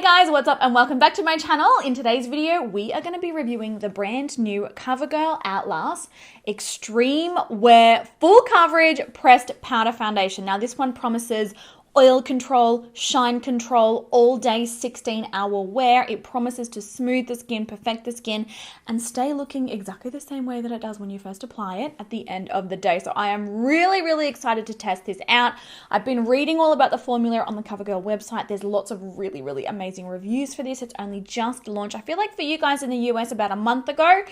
guys, what's up and welcome back to my channel. In today's video, we are going to be reviewing the brand new Covergirl Outlast Extreme Wear Full Coverage Pressed Powder Foundation. Now this one promises oil control, shine control, all day 16-hour wear. It promises to smooth the skin, perfect the skin, and stay looking exactly the same way that it does when you first apply it at the end of the day. So I am really excited to test this out. I've been reading all about the formula on the Covergirl website. There's lots of really amazing reviews for this. It's only just launched. I feel like for you guys in the US about a month ago,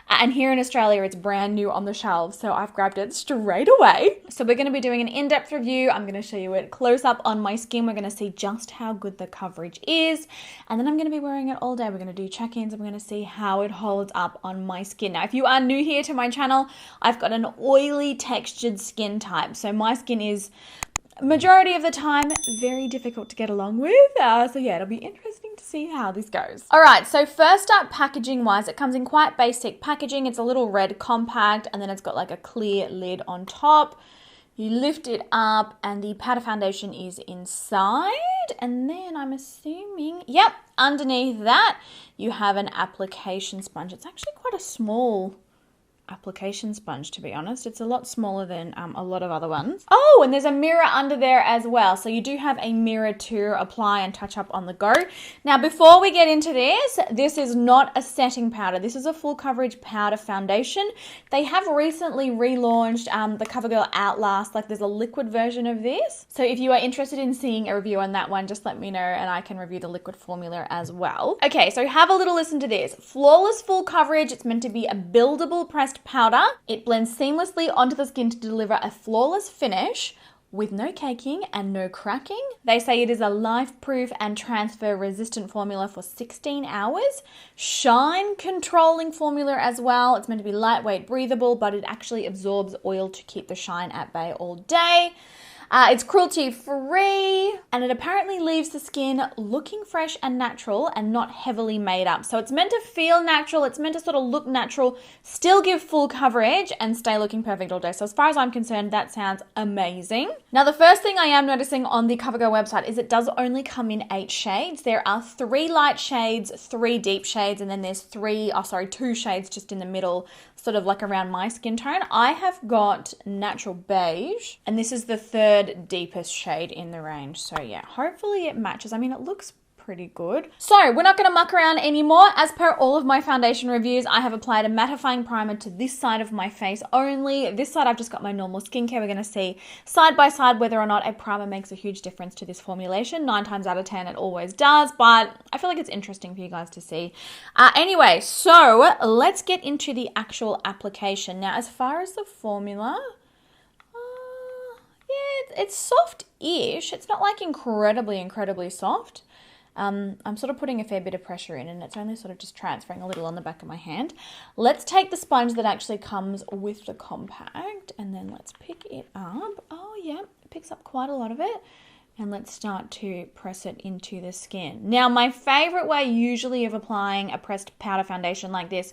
and here in Australia it's brand new on the shelves. So I've grabbed it straight away. So we're going to be doing an in-depth review. I'm going to show you it close up on my skin. We're going to see just how good the coverage is, and then I'm going to be wearing it all day. We're going to do check-ins. I'm going to see how it holds up on my skin. Now if you are new here to my channel, I've got an oily textured skin type, so my skin is majority of the time very difficult to get along with, so yeah, it'll be interesting to see how this goes. All right, so first up, packaging wise, it comes in quite basic packaging. It's a little red compact, and then it's got like a clear lid on top. You lift it up and the powder foundation is inside, and then I'm assuming, yep, underneath that you have an application sponge. It's actually quite a small application sponge, to be honest. It's a lot smaller than a lot of other ones. Oh, and there's a mirror under there as well. So you do have a mirror to apply and touch up on the go. Now, before we get into this is not a setting powder. This is a full coverage powder foundation. They have recently relaunched the Covergirl Outlast. Like there's a liquid version of this. So if you are interested in seeing a review on that one, just let me know and I can review the liquid formula as well. Okay, so have a little listen to this. Flawless full coverage. It's meant to be a buildable pressed powder. It blends seamlessly onto the skin to deliver a flawless finish with no caking and no cracking. They say it is a life-proof and transfer-resistant formula for 16 hours. Shine controlling formula as well. It's meant to be lightweight, breathable, but it actually absorbs oil to keep the shine at bay all day. It's cruelty-free, and it apparently leaves the skin looking fresh and natural and not heavily made up. So it's meant to feel natural, it's meant to sort of look natural, still give full coverage and stay looking perfect all day. So as far as I'm concerned, that sounds amazing. Now the first thing I am noticing on the Covergirl website is it does only come in 8 shades. There are 3 light shades, 3 deep shades, and then there's 2 shades just in the middle, sort of like around my skin tone. I have got natural beige, and this is the 3rd deepest shade in the range. So yeah, hopefully it matches. I mean, it looks pretty good. So we're not going to muck around anymore. As per all of my foundation reviews, I have applied a mattifying primer to this side of my face only. This side I've just got my normal skincare. We're going to see side by side whether or not a primer makes a huge difference to this formulation. 9 times out of 10 it always does, but I feel like it's interesting for you guys to see. Anyway, so let's get into the actual application. Now as far as the formula, yeah, it's soft-ish. It's not like incredibly soft. I'm sort of putting a fair bit of pressure in, and it's only sort of just transferring a little on the back of my hand. Let's take the sponge that actually comes with the compact, and then let's pick it up. Oh yeah, it picks up quite a lot of it. And let's start to press it into the skin. Now, my favorite way usually of applying a pressed powder foundation like this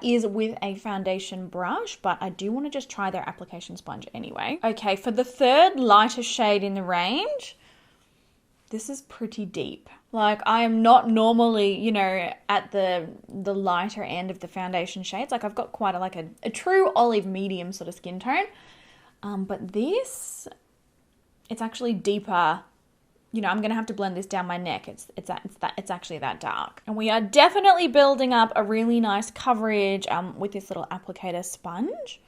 is with a foundation brush, but I do want to just try their application sponge anyway. Okay, for the 3rd lightest shade in the range, this is pretty deep. Like I am not normally, you know, at the lighter end of the foundation shades. Like I've got quite a true olive medium sort of skin tone. But this, it's actually deeper. You know, I'm going to have to blend this down my neck. It's actually that dark. And we are definitely building up a really nice coverage with this little applicator sponge.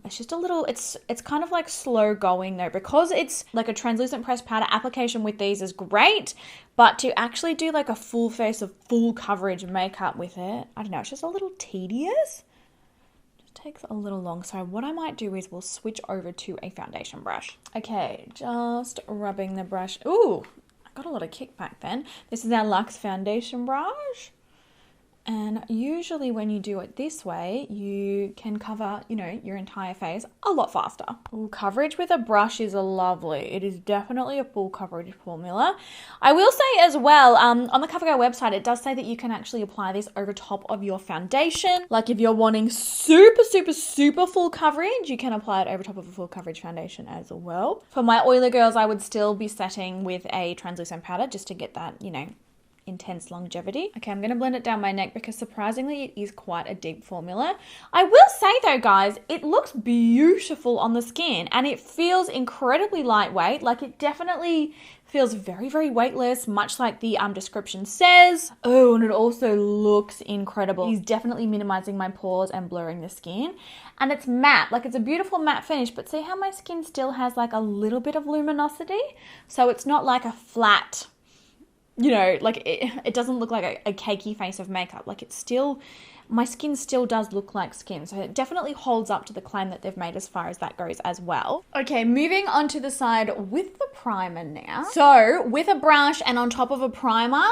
It's just a little, it's kind of like slow going though, because it's like a translucent pressed powder. Application with these is great, but to actually do like a full face of full coverage makeup with it, I don't know, it's just a little tedious. Takes a little long. So what I might do is we'll switch over to a foundation brush. Okay, just rubbing the brush. Ooh, I got a lot of kickback then. This is our Luxe foundation brush. And usually when you do it this way, you can cover, you know, your entire face a lot faster. Ooh, coverage with a brush is lovely. It is definitely a full coverage formula. I will say as well, on the CoverGirl website, it does say that you can actually apply this over top of your foundation. Like if you're wanting super, super, super full coverage, you can apply it over top of a full coverage foundation as well. For my oily girls, I would still be setting with a translucent powder just to get that, you know, intense longevity. Okay, I'm going to blend it down my neck because surprisingly it is quite a deep formula. I will say though, guys, it looks beautiful on the skin and it feels incredibly lightweight. Like it definitely feels very, very weightless, much like the description says. Oh, and it also looks incredible. It's definitely minimizing my pores and blurring the skin. And it's matte, like it's a beautiful matte finish, but see how my skin still has like a little bit of luminosity? So it's not like a flat, you know, like it doesn't look like a cakey face of makeup. Like it's still, my skin still does look like skin. So it definitely holds up to the claim that they've made as far as that goes as well. Okay, moving on to the side with the primer now. So with a brush and on top of a primer,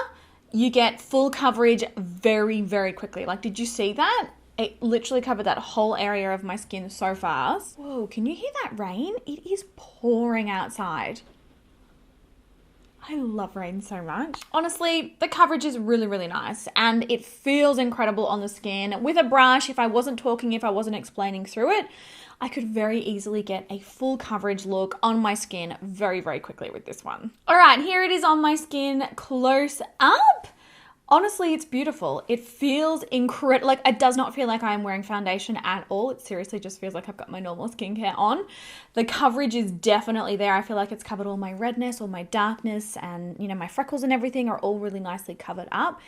you get full coverage very, very quickly. Like, did you see that? It literally covered that whole area of my skin so fast. Whoa, can you hear that rain? It is pouring outside. I love rain so much. Honestly, the coverage is really, really nice and it feels incredible on the skin. With a brush, if I wasn't talking, if I wasn't explaining through it, I could very easily get a full coverage look on my skin very, very quickly with this one. All right, here it is on my skin close up. Honestly, it's beautiful. It feels incredible. Like, it does not feel like I'm wearing foundation at all. It seriously just feels like I've got my normal skincare on. The coverage is definitely there. I feel like it's covered all my redness, all my darkness, and, you know, my freckles and everything are all really nicely covered up.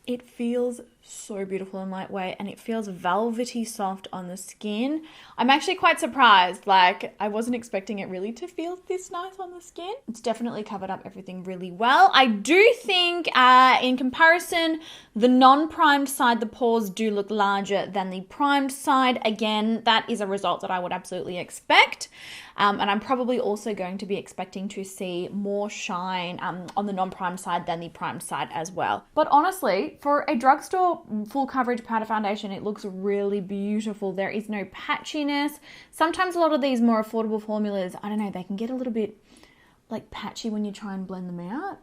It feels so beautiful and lightweight and it feels velvety soft on the skin. I'm actually quite surprised. Like, I wasn't expecting it really to feel this nice on the skin. It's definitely covered up everything really well. I do think in comparison, the non-primed side, the pores do look larger than the primed side. Again, that is a result that I would absolutely expect. And I'm probably also going to be expecting to see more shine on the non-primed side than the primed side as well. But honestly, for a drugstore full coverage powder foundation, it looks really beautiful. There is no patchiness. Sometimes a lot of these more affordable formulas, I don't know, they can get a little bit like patchy when you try and blend them out.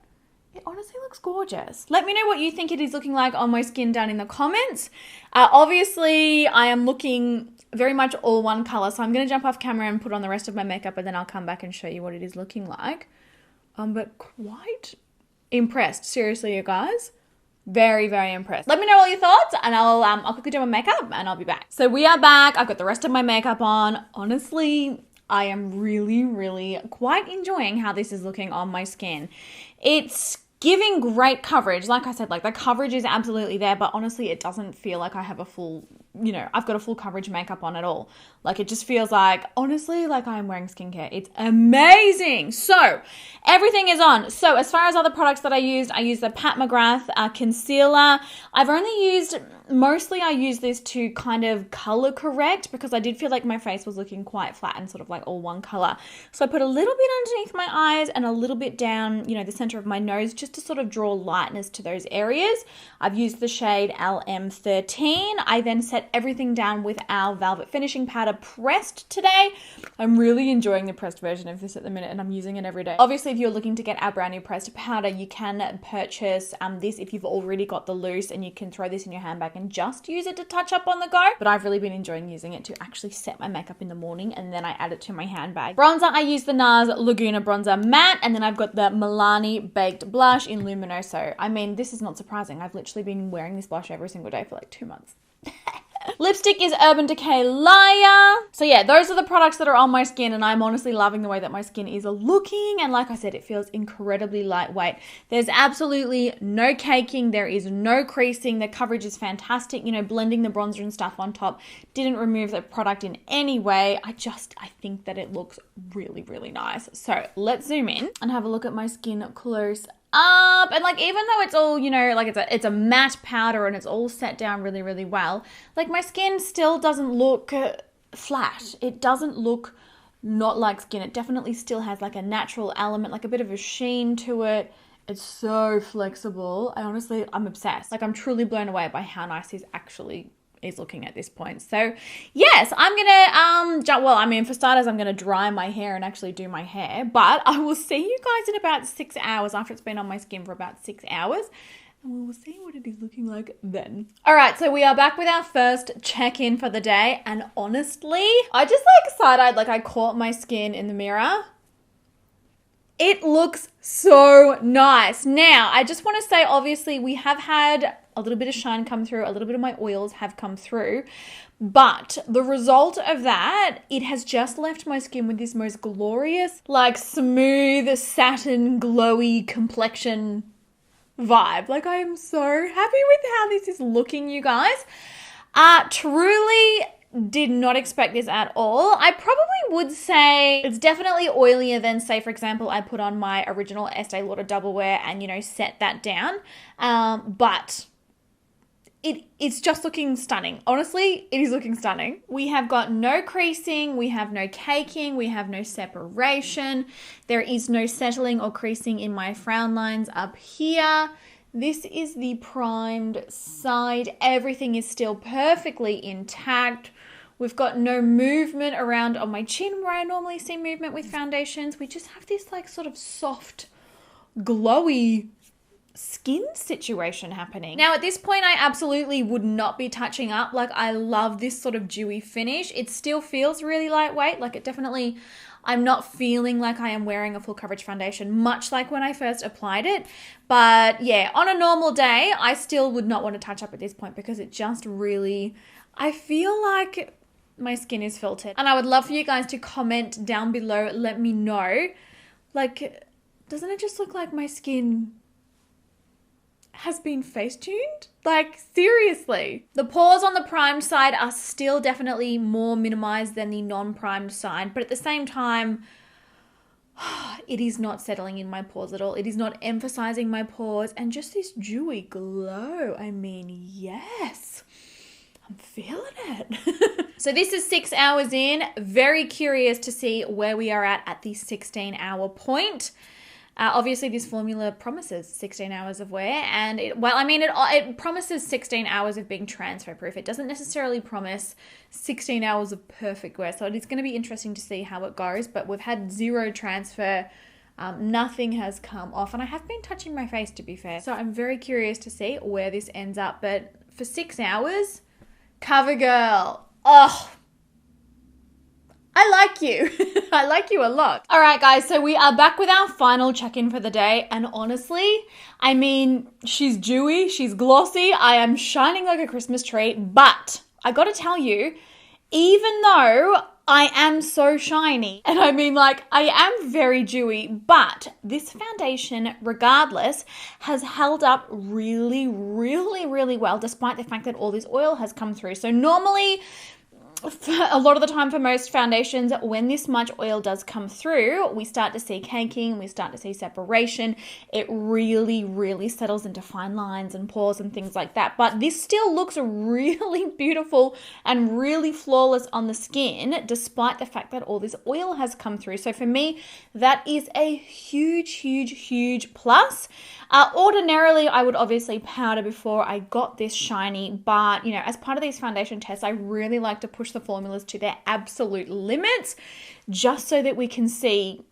It honestly looks gorgeous. Let me know what you think it is looking like on my skin down in the comments. Obviously, I am looking very much all one color, so I'm going to jump off camera and put on the rest of my makeup and then I'll come back and show you what it is looking like. But quite impressed. Seriously, you guys. Very, very impressed. Let me know all your thoughts and I'll quickly do my makeup and I'll be back. So we are back. I've got the rest of my makeup on. Honestly, I am really, really quite enjoying how this is looking on my skin. It's giving great coverage. Like I said, like the coverage is absolutely there, but honestly, it doesn't feel like I have a full, you know, I've got a full coverage makeup on at all. Like it just feels like, honestly, like I'm wearing skincare. It's amazing. So everything is on. So as far as other products that I used the Pat McGrath concealer. I've only used, mostly I use this to kind of color correct because I did feel like my face was looking quite flat and sort of like all one color. So I put a little bit underneath my eyes and a little bit down, you know, the center of my nose just to sort of draw lightness to those areas. I've used the shade LM13. I then set everything down with our Velvet Finishing Powder pressed today. I'm really enjoying the pressed version of this at the minute and I'm using it every day. Obviously, if you're looking to get our brand new pressed powder, you can purchase this if you've already got the loose and you can throw this in your handbag and just use it to touch up on the go. But I've really been enjoying using it to actually set my makeup in the morning and then I add it to my handbag. Bronzer, I use the NARS Laguna Bronzer Matte and then I've got the Milani Baked Blush in Luminoso. I mean, this is not surprising. I've literally been wearing this blush every single day for like 2 months. Lipstick is Urban Decay Liar. So yeah, those are the products that are on my skin and I'm honestly loving the way that my skin is looking. And like I said, it feels incredibly lightweight. There's absolutely no caking. There is no creasing. The coverage is fantastic. You know, blending the bronzer and stuff on top didn't remove the product in any way. I think that it looks really, really nice. So let's zoom in and have a look at my skin close up. And like, even though it's all, you know, like it's a matte powder and it's all set down really, really well, like my skin still doesn't look flat. It doesn't look not like skin. It definitely still has like a natural element, like a bit of a sheen to it. It's so flexible. I'm obsessed. Like, I'm truly blown away by how nice this actually is looking at this point. So yes, I'm gonna for starters, I'm gonna dry my hair and actually do my hair, but I will see you guys in about 6 hours after it's been on my skin for about 6 hours, and we will see what it is looking like then. All right, so we are back with our first check-in for the day, and honestly, I just like side-eyed, like I caught my skin in the mirror. It looks so nice. Now, I just want to say, obviously, we have had a little bit of shine come through, a little bit of my oils have come through, but the result of that, it has just left my skin with this most glorious, like smooth, satin, glowy complexion vibe. Like, I am so happy with how this is looking, you guys. Truly did not expect this at all. I probably would say it's definitely oilier than, say, for example, I put on my original Estee Lauder Double Wear and, set that down. But it's just looking stunning. Honestly, it is looking stunning. We have got no creasing, we have no caking, we have no separation. There is no settling or creasing in my frown lines up here. This is the primed side. Everything is still perfectly intact. We've got no movement around on my chin where I normally see movement with foundations. We just have this like sort of soft, glowy skin situation happening. Now at this point, I absolutely would not be touching up. Like, I love this sort of dewy finish. It still feels really lightweight. Like, I'm not feeling like I am wearing a full coverage foundation, much like when I first applied it. But yeah, on a normal day, I still would not want to touch up at this point because it just really, I feel like my skin is filtered. And I would love for you guys to comment down below, let me know, like, doesn't it just look like my skin has been face-tuned? Like, seriously. The pores on the primed side are still definitely more minimized than the non-primed side, but at the same time, it is not settling in my pores at all. It is not emphasizing my pores, and just this dewy glow. I mean, yes, I'm feeling it. So this is 6 hours in. Very curious to see where we are at the 16-hour point. Obviously, this formula promises 16 hours of wear, and it promises 16 hours of being transfer proof. It doesn't necessarily promise 16 hours of perfect wear, so it is going to be interesting to see how it goes, but we've had zero transfer. Nothing has come off, and I have been touching my face, to be fair, so I'm very curious to see where this ends up. But for 6 hours, Covergirl, oh, I like you. I like you a lot. All right, guys, so we are back with our final check-in for the day. And honestly, I mean, she's dewy, she's glossy. I am shining like a Christmas tree. But I got to tell you, even though I am so shiny, and I mean, like, I am very dewy, but this foundation, regardless, has held up really, really, really well, despite the fact that all this oil has come through. So normally, a lot of the time for most foundations, when this much oil does come through, we start to see caking, we start to see separation. It really, really settles into fine lines and pores and things like that. But this still looks really beautiful and really flawless on the skin, despite the fact that all this oil has come through. So for me, that is a huge, huge, huge plus. Ordinarily, I would obviously powder before I got this shiny, but as part of these foundation tests, I really like to push the formulas to their absolute limits, just so that we can see,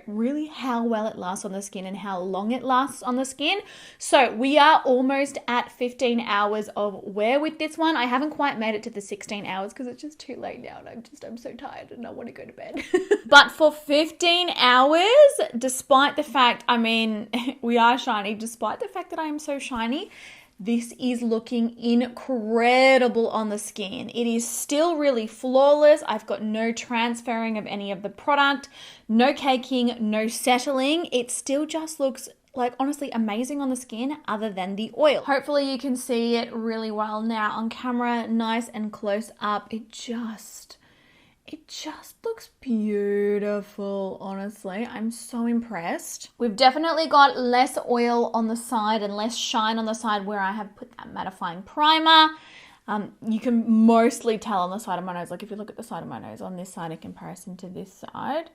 really how well it lasts on the skin and how long it lasts on the skin. So we are almost at 15 hours of wear with this one. I haven't quite made it to the 16 hours because it's just too late now, and I'm so tired and I want to go to bed. But for 15 hours, despite the fact, we are shiny, despite the fact that I am so shiny, this is looking incredible on the skin. It is still really flawless. I've got no transferring of any of the product, no caking, no settling. It still just looks like, honestly, amazing on the skin other than the oil. Hopefully you can see it really well now on camera, nice and close up. It just looks beautiful, honestly. I'm so impressed. We've definitely got less oil on the side and less shine on the side where I have put that mattifying primer. You can mostly tell on the side of my nose, like if you look at the side of my nose on this side in comparison to this side,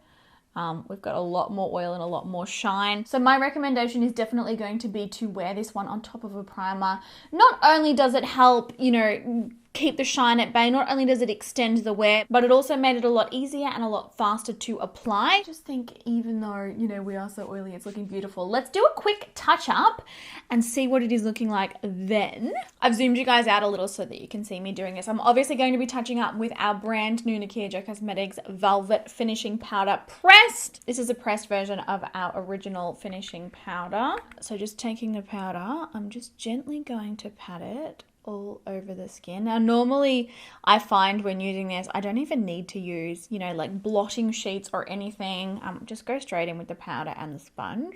We've got a lot more oil and a lot more shine. So my recommendation is definitely going to be to wear this one on top of a primer. Not only does it help, you know, keep the shine at bay, not only does it extend the wear, but it also made it a lot easier and a lot faster to apply. I just think even though, you know, we are so oily, it's looking beautiful. Let's do a quick touch up and see what it is looking like then. I've zoomed you guys out a little so that you can see me doing this. I'm obviously going to be touching up with our brand new Nikkia Cosmetics Velvet Finishing Powder Pressed. This is a pressed version of our original finishing powder. So just taking the powder, I'm just gently going to pat it all over the skin. Now, normally I find when using this, I don't even need to use, you know, like blotting sheets or anything. Just go straight in with the powder and the sponge.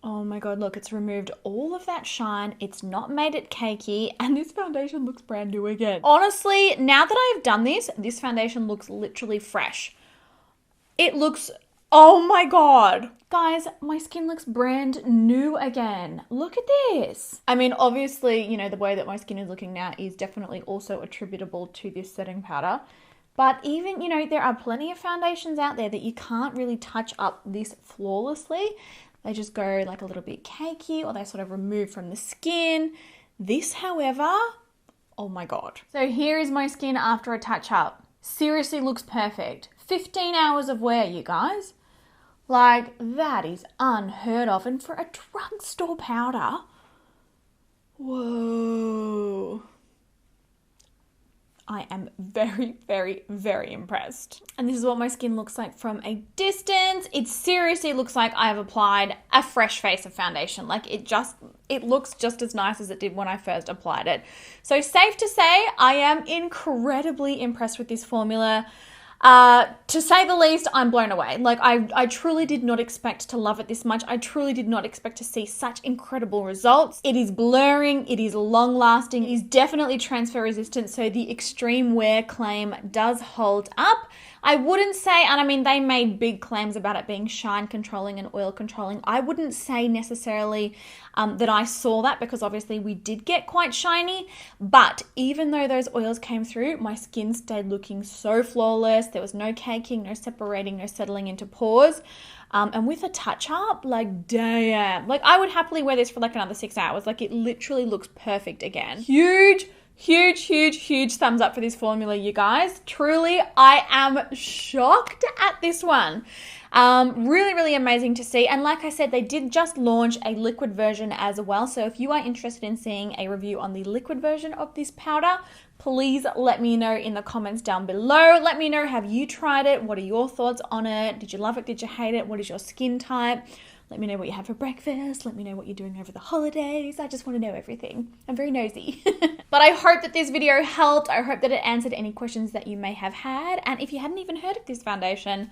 Oh my God, look, it's removed all of that shine. It's not made it cakey, and this foundation looks brand new again. Honestly, now that I've done this, this foundation looks literally fresh. It looks, oh my God. Guys, my skin looks brand new again. Look at this. I mean, obviously, you know, the way that my skin is looking now is definitely also attributable to this setting powder. But even, you know, there are plenty of foundations out there that you can't really touch up this flawlessly. They just go like a little bit cakey, or they sort of remove from the skin. This, however, oh my God. So here is my skin after a touch up. Seriously looks perfect. 15 hours of wear, you guys. Like, that is unheard of. And for a drugstore powder, whoa. I am very, very, very impressed. And this is what my skin looks like from a distance. It seriously looks like I've applied a fresh face of foundation. Like, it looks just as nice as it did when I first applied it. So safe to say, I am incredibly impressed with this formula. To say the least, I'm blown away. Like, I truly did not expect to love it this much. I truly did not expect to see such incredible results. It is blurring, it is long lasting, it is definitely transfer resistant, so the extreme wear claim does hold up. I wouldn't say, and I mean, they made big claims about it being shine controlling and oil controlling. I wouldn't say necessarily that I saw that, because obviously we did get quite shiny, but even though those oils came through, my skin stayed looking so flawless. There was no caking, no separating, no settling into pores. And with a touch up, like, damn, like I would happily wear this for like another 6 hours. Like, it literally looks perfect again. Huge thumbs up for this formula, you guys. Truly, I am shocked at this one. Really amazing to see. And like I said, they did just launch a liquid version as well. So if you are interested in seeing a review on the liquid version of this powder, please let me know in the comments down below. Let me know, have you tried it? What are your thoughts on it? Did you love it? Did you hate it? What is your skin type? Let me know what you had for breakfast. Let me know what you're doing over the holidays. I just want to know everything. I'm very nosy. But I hope that this video helped. I hope that it answered any questions that you may have had. And if you hadn't even heard of this foundation,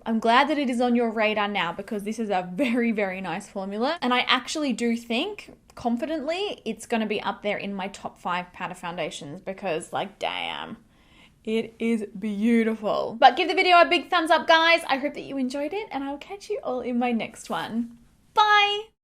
I'm glad that it is on your radar now, because this is a very nice formula. And I actually do think, confidently, it's going to be up there in my top 5 powder foundations, because, like, damn, it is beautiful. But give the video a big thumbs up, guys. I hope that you enjoyed it, and I'll catch you all in my next one. Bye!